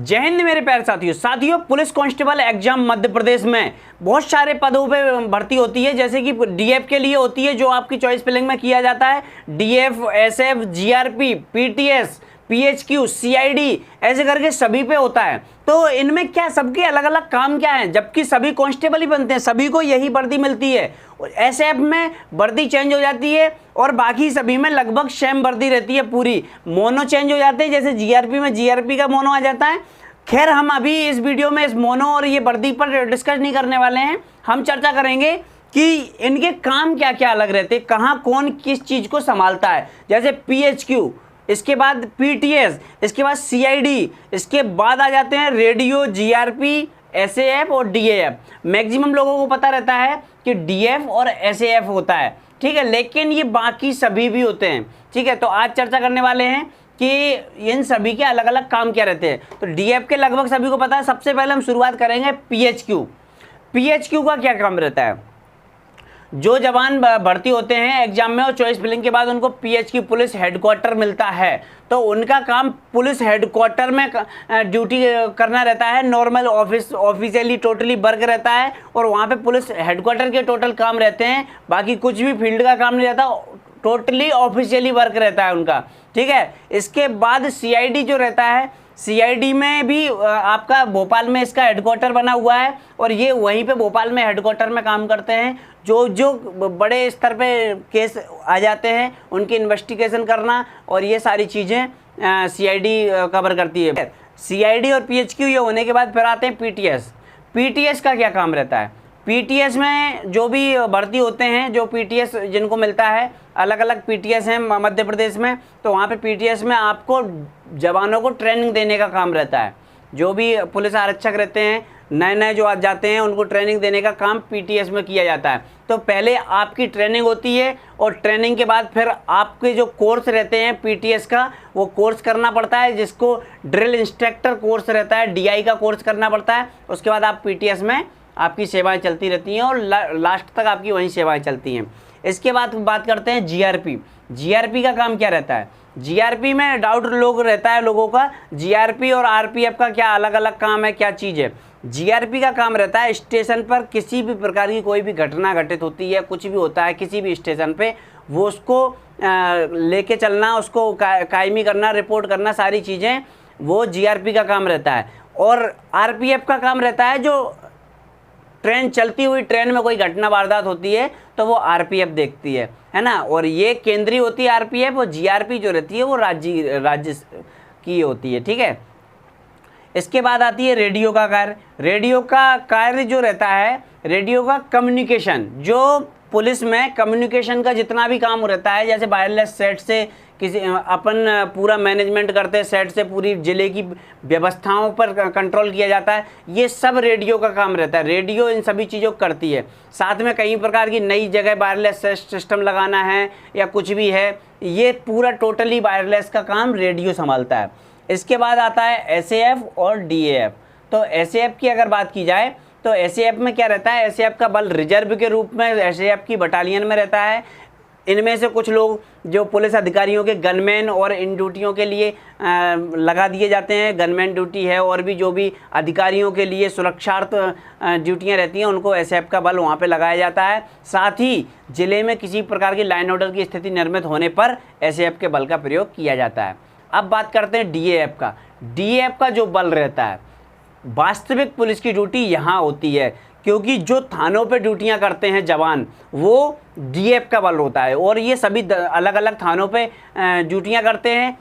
जय हिंद मेरे प्यारे साथियों, police constable exam Madhya Pradesh में बहुत सारे पदों पे भर्ती होती है। जैसे कि डीएफ के लिए होती है जो आपकी चॉइस फिलिंग में किया जाता है, DF, SF, GRP, PTS, PHQ, CID, ऐसे करके सभी पे होता है। तो इनमें क्या सबके अलग अलग काम क्या है, जबकि सभी कांस्टेबल ही बनते हैं, सभी को यही वर्दी मिलती है। एसएफ में वर्दी चेंज हो जाती है और बाकी सभी में लगभग सेम वर्दी रहती है पूरी, मोनो चेंज हो जाते हैं। जैसे जीआरपी में जीआरपी का मोनो आ जाता है। खैर हम अभी इस वीडियो में इस मोनो और ये वर्दी पर डिस्कस नहीं करने वाले हैं, हम चर्चा करेंगे कि इनके काम क्या क्या अलग रहते हैं, कहाँ कौन किस चीज़ को संभालता है। जैसे पीएचक्यू, इसके बाद पीटीएस, इसके बाद सीआईडी, इसके बाद आ जाते हैं रेडियो, जीआरपी, एसएएफ और डीएएफ। मैक्सिमम लोगों को पता रहता है कि डीएफ और एसएएफ होता है, ठीक है, लेकिन ये बाकी सभी भी होते हैं, ठीक है। तो आज चर्चा करने वाले हैं कि इन सभी के अलग अलग काम क्या रहते हैं। तो डीएफ के लगभग सभी को पता है। सबसे पहले हम शुरुआत करेंगे पीएचक्यू। पीएचक्यू का क्या काम रहता है? जो जवान भर्ती होते हैं एग्जाम में और चॉइस फिलिंग के बाद उनको पीएचक्यू पुलिस हेडक्वार्टर मिलता है, तो उनका काम पुलिस हेडक्वार्टर में ड्यूटी करना रहता है। नॉर्मल ऑफिशियली टोटली वर्क रहता है और वहाँ पे पुलिस हेडक्वार्टर के टोटल काम रहते हैं, बाकी कुछ भी फील्ड का काम नहीं रहता, टोटली ऑफिशियली वर्क रहता है उनका, ठीक है। इसके बाद सीआईडी जो रहता है, सीआईडी में भी आपका भोपाल में इसका हेडक्वार्टर बना हुआ है और ये वहीं पे भोपाल में हेडक्वार्टर में काम करते हैं। जो बड़े स्तर पे केस आ जाते हैं उनकी इन्वेस्टिगेशन करना और ये सारी चीज़ें सीआईडी कवर करती है। सीआईडी और पीएचक्यू ये होने के बाद फिर आते हैं पीटीएस। पीटीएस का क्या काम रहता है? पीटीएस में जो भी भर्ती होते हैं, जो पीटीएस जिनको मिलता है, अलग अलग पीटीएस हैं मध्य प्रदेश में, तो वहाँ पे पीटीएस में आपको जवानों को ट्रेनिंग देने का काम रहता है। जो भी पुलिस आरक्षक रहते हैं, नए नए जो आज जाते हैं, उनको ट्रेनिंग देने का काम पीटीएस में किया जाता है। तो पहले आपकी ट्रेनिंग होती है और ट्रेनिंग के बाद फिर आपके जो कोर्स रहते हैं पीटीएस का, वो कोर्स करना पड़ता है, जिसको ड्रिल इंस्ट्रक्टर कोर्स रहता है, डीआई का कोर्स करना पड़ता है। उसके बाद आप पीटीएस में आपकी सेवाएं चलती रहती हैं और लास्ट तक आपकी वहीं सेवाएं चलती हैं। इसके बाद बात करते हैं जीआरपी। जीआरपी का काम क्या रहता है? जीआरपी में डाउट लोग रहता है लोगों का, जीआरपी और आरपीएफ का क्या अलग अलग काम है, क्या चीज़ है? जीआरपी का काम रहता है स्टेशन पर किसी भी प्रकार की कोई भी घटना घटित होती है, कुछ भी होता है किसी भी स्टेशन पे, वो उसको लेके चलना, उसको कायमी करना, रिपोर्ट करना, सारी चीज़ें वो जीआरपी का काम रहता है। और आरपीएफ का काम रहता है जो ट्रेन चलती हुई ट्रेन में कोई घटना वारदात होती है तो वो आरपीएफ देखती है ना, और ये केंद्रीय होती है आरपीएफ, और जीआरपी जो रहती है वो राज्य की होती है, ठीक है। इसके बाद आती है रेडियो का कार्य। रेडियो का कार्य जो रहता है, रेडियो का कम्युनिकेशन, जो पुलिस में कम्युनिकेशन का जितना भी काम रहता है, जैसे वायरलेस सेट से किसी अपन पूरा मैनेजमेंट करते हैं, सेट से पूरी ज़िले की व्यवस्थाओं पर कंट्रोल किया जाता है, ये सब रेडियो का काम रहता है। रेडियो इन सभी चीज़ों को करती है। साथ में कई प्रकार की नई जगह वायरलेस सिस्टम लगाना है या कुछ भी है, ये पूरा टोटली वायरलेस का काम रेडियो संभालता है। इसके बाद आता है एसएएफ और डीएएफ। तो एसएएफ की अगर बात की जाए तो एसएएफ में क्या रहता है? एसएएफ का बल रिजर्व के रूप में एसएएफ की बटालियन में रहता है। इनमें से कुछ लोग जो पुलिस अधिकारियों के गनमैन और इन ड्यूटियों के लिए लगा दिए जाते हैं, गनमैन ड्यूटी है, और भी जो भी अधिकारियों के लिए सुरक्षार्थ ड्यूटियां रहती हैं उनको एसएएफ का बल वहां पे लगाया जाता है। साथ ही ज़िले में किसी प्रकार की लाइन ऑर्डर की स्थिति निर्मित होने पर एसएएफ के बल का प्रयोग किया जाता है। अब बात करते हैं डीएएफ का। डीएएफ का जो बल रहता है, वास्तविक पुलिस की ड्यूटी यहाँ होती है, क्योंकि जो थानों पे ड्यूटियाँ करते हैं जवान, वो डीएफ का बल होता है और ये सभी अलग अलग थानों पे ड्यूटियाँ करते हैं।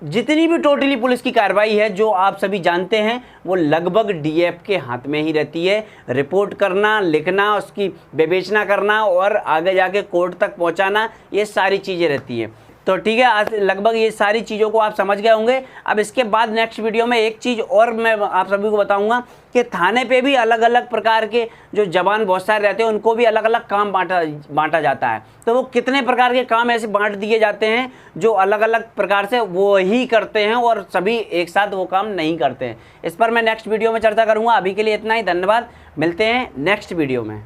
जितनी भी टोटली पुलिस की कार्रवाई है जो आप सभी जानते हैं, वो लगभग डीएफ के हाथ में ही रहती है। रिपोर्ट करना, लिखना, उसकी विवेचना करना और आगे जाके कोर्ट तक पहुँचाना, ये सारी चीज़ें रहती हैं। तो ठीक है, आज लगभग ये सारी चीज़ों को आप समझ गए होंगे। अब इसके बाद नेक्स्ट वीडियो में एक चीज़ और मैं आप सभी को बताऊंगा कि थाने पे भी अलग अलग प्रकार के जो जवान बहुत सारे रहते हैं उनको भी अलग अलग काम बांटा जाता है। तो वो कितने प्रकार के काम ऐसे बांट दिए जाते हैं जो अलग अलग प्रकार से वो ही करते हैं और सभी एक साथ वो काम नहीं करते हैं। इस पर मैं नेक्स्ट वीडियो में चर्चा करूँगा। अभी के लिए इतना ही, धन्यवाद। मिलते हैं नेक्स्ट वीडियो में।